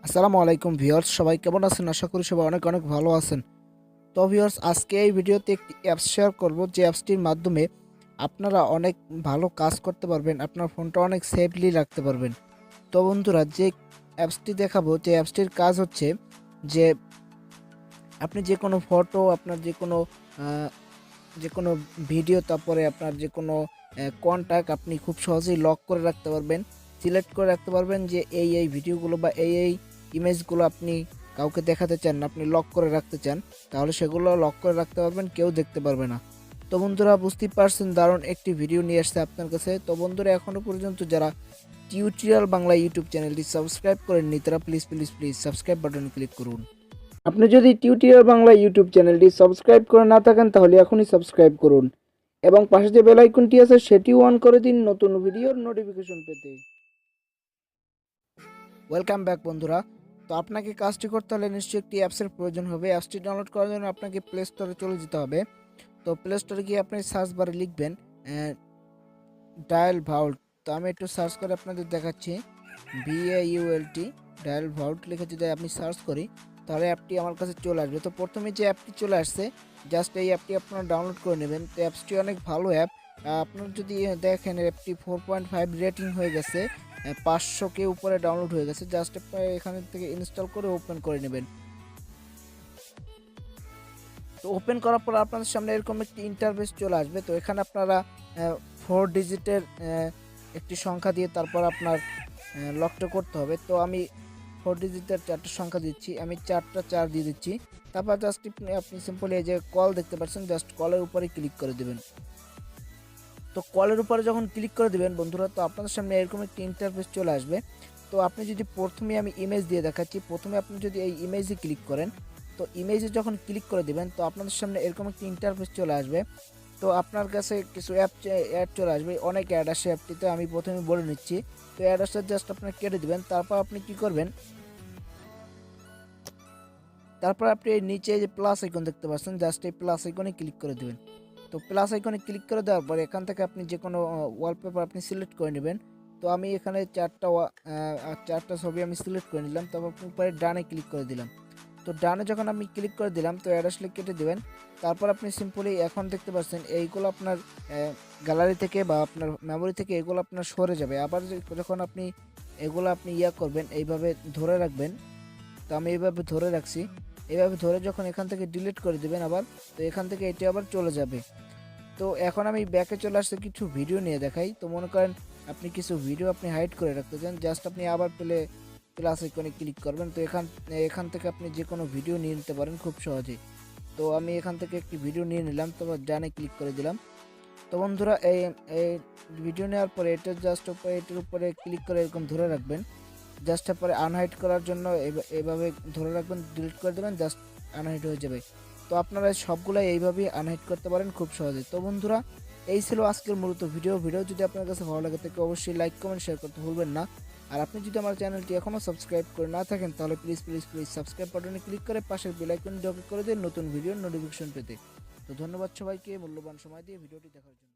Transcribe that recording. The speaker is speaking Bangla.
আসসালামু আলাইকুম ভিউয়ার্স, সবাই কেমন আছেন? আশা করি সবাই অনেক অনেক ভালো আছেন। তো ভিউয়ার্স, আজকে এই ভিডিওতে একটি অ্যাপস শেয়ার করব, যে অ্যাপসটির মাধ্যমে আপনারা অনেক ভালো কাজ করতে পারবেন, আপনার ফোনটা অনেক সেফলি রাখতে পারবেন। তো বন্ধুরা, যে অ্যাপসটি দেখাবো, যে অ্যাপসটির কাজ হচ্ছে যে আপনি যে কোনো ফটো, আপনার যে কোনো ভিডিও, তারপরে আপনার যে কোনো কন্ট্যাক্ট আপনি খুব সহজেই লক করে রাখতে পারবেন, সিলেক্ট করে রাখতে পারবেন যে এই ভিডিওগুলো বা এই ইমেজগুলো আপনি কাউকে দেখাতে চান না, আপনি লক করে রাখতে চান, তাহলে সেগুলো লক করে রাখতে পারবেন, কেউ দেখতে পারবে না। তো বন্ধুরা, বুঝতেই পারছেন দারুণ একটি ভিডিও নিয়ে আসছে আপনার কাছে। তো বন্ধুরা, এখনও পর্যন্ত যারা টিউটোরিয়াল বাংলা ইউটিউব চ্যানেলটি সাবস্ক্রাইব করেননি, তারা প্লিজ প্লিজ প্লিজ সাবস্ক্রাইব বাটনে ক্লিক করুন। আপনি যদি টিউটোরিয়াল বাংলা ইউটিউব চ্যানেলটি সাবস্ক্রাইব করে না থাকেন, তাহলে এখনই সাবস্ক্রাইব করুন এবং পাশে যে বেল আইকনটি আছে সেটিও অন করে দিন নতুন ভিডিওর নোটিফিকেশন পেতে। ওয়েলকাম ব্যাক বন্ধুরা। তো আপনাকে কাজটি করতে হলে নিশ্চয়ই একটি অ্যাপসের প্রয়োজন হবে। অ্যাপসটি ডাউনলোড করার জন্য আপনাকে প্লে স্টোরে চলে যেতে হবে। তো প্লে স্টোরে গিয়ে আপনি সার্চ বারে লিখবেন ডায়াল ভাউল্ট। তো আমি একটু সার্চ করে আপনাদের দেখাচ্ছি। VAULT ডায়াল ভাউল্ট লিখে যদি আমি সার্চ করি, তাহলে অ্যাপটি আমার কাছে চলে আসবে। তো প্রথমে যে অ্যাপটি চলে আসছে, জাস্ট এই অ্যাপটি আপনারা ডাউনলোড করে নেবেন। তো অ্যাপসটি অনেক ভালো অ্যাপ। আপনারা যদি দেখেন, অ্যাপটি 4.5 রেটিং হয়ে গেছে, 500 উপরে ডাউনলোড হয়ে গেছে। জাস্ট এখান থেকে ইনস্টল করে ওপেন করে নেবেন। তো ওপেন করার পর আপনাদের সামনে এরকম একটি ইন্টারফেস চলে আসবে। তো এখানে আপনারা 4 ডিজিটের একটি সংখ্যা দিয়ে তারপর আপনার লকটা করতে হবে। তো আমি 4 ডিজিটের 4টা সংখ্যা দিচ্ছি, আমি 4টা 4 দিয়ে দিচ্ছি। তারপর জাস্ট আপনি সিম্পলি এই যে কল দেখতে পাচ্ছেন, জাস্ট কলের উপরে ক্লিক করে দেবেন। তো কলের উপরে যখন ক্লিক করে দেবেন বন্ধুরা, তো আপনাদের সামনে এরকম একটি ইন্টারফেস চলে আসবে। তো আপনি যদি প্রথমে, আমি ইমেজ দিয়ে দেখাচ্ছি, প্রথমে আপনি যদি এই ইমেজে ক্লিক করেন, তো ইমেজে যখন ক্লিক করে দেবেন, তো আপনাদের সামনে এরকম একটি ইন্টারফেস চলে আসবে। তো আপনার কাছে কিছু অ্যাড চলে আসবে, অনেক অ্যাড আসে অ্যাপটিতে, আমি প্রথমে বলে নিচ্ছি। তো অ্যাড আসলে জাস্ট আপনি কেটে দেবেন। তারপর আপনি কি করবেন, তারপর আপনি এই নিচে যে প্লাস আইকন দেখতে পাচ্ছেন, জাস্ট এই প্লাস আইকনে ক্লিক করে দেবেন। তো প্লাস আইকনে ক্লিক করে দেওয়ার পর এখান থেকে আপনি যে কোনো ওয়ালপেপার আপনি সিলেক্ট করে নেবেন। তো আমি এখানে 4টা ছবি আমি সিলেক্ট করে নিলাম। তারপর উপরে ডানে ক্লিক করে দিলাম। তো ডানে যখন আমি ক্লিক করে দিলাম, তো অ্যাড আসলে কেটে দেবেন। তারপর আপনি সিম্পলি এখন দেখতে পাচ্ছেন এইগুলো আপনার গ্যালারি থেকে বা আপনার মেমোরি থেকে এগুলো আপনার সরে যাবে। আবার যখন আপনি এগুলো আপনি করবেন, এইভাবে ধরে রাখবেন। তো আমি এইভাবে ধরে রাখছি। এইভাবে ধরে যখন এখান থেকে ডিলিট করে দিবেন আবার, তো এখান থেকে এটি আবার চলে যাবে। তো এখন আমি ব্যাকে চলে আসতে কিছু ভিডিও নিয়ে দেখাই। তো মনে করেন আপনি কিছু ভিডিও আপনি হাইড করে রাখতে চান, জাস্ট আপনি আবার প্লাস আইকনে ক্লিক করবেন। তো এখান থেকে আপনি যে কোনো ভিডিও নিয়ে নিতে পারেন খুব সহজেই। তো আমি এখান থেকে একটি ভিডিও নিয়ে নিলাম, তারপর ডানে ক্লিক করে দিলাম। তো বন্ধুরা, এই এই ভিডিও নেওয়ার পরে এটা জাস্ট এটার উপরে ক্লিক করে এরকম ধরে রাখবেন। জাস্ট পরে আনহাইড করার জন্য এইভাবে ধরে রাখবেন, ডিলিট করে দেবেন, জাস্ট আনহাইড হয়ে যাবে। তো আপনারা সবগুলাই এইভাবেই আনহাইড করতে পারেন খুব সহজে। তো বন্ধুরা, এই ছিল আজকের মূলত ভিডিও যদি আপনার কাছে ভালো লাগে থাকে অবশ্যই লাইক কমেন্ট শেয়ার করতে ভুলবেন না। আর আপনি যদি আমার চ্যানেলটি এখনও সাবস্ক্রাইব করে না থাকেন, তাহলে প্লিজ প্লিজ প্লিজ সাবস্ক্রাইব বাটনে ক্লিক করে পাশের বেল আইকনটি ওকে করে দিন নতুন ভিডিওর নোটিফিকেশন পেতে। তো ধন্যবাদ সবাইকে মূল্যবান সময় দিয়ে ভিডিওটি দেখার জন্য।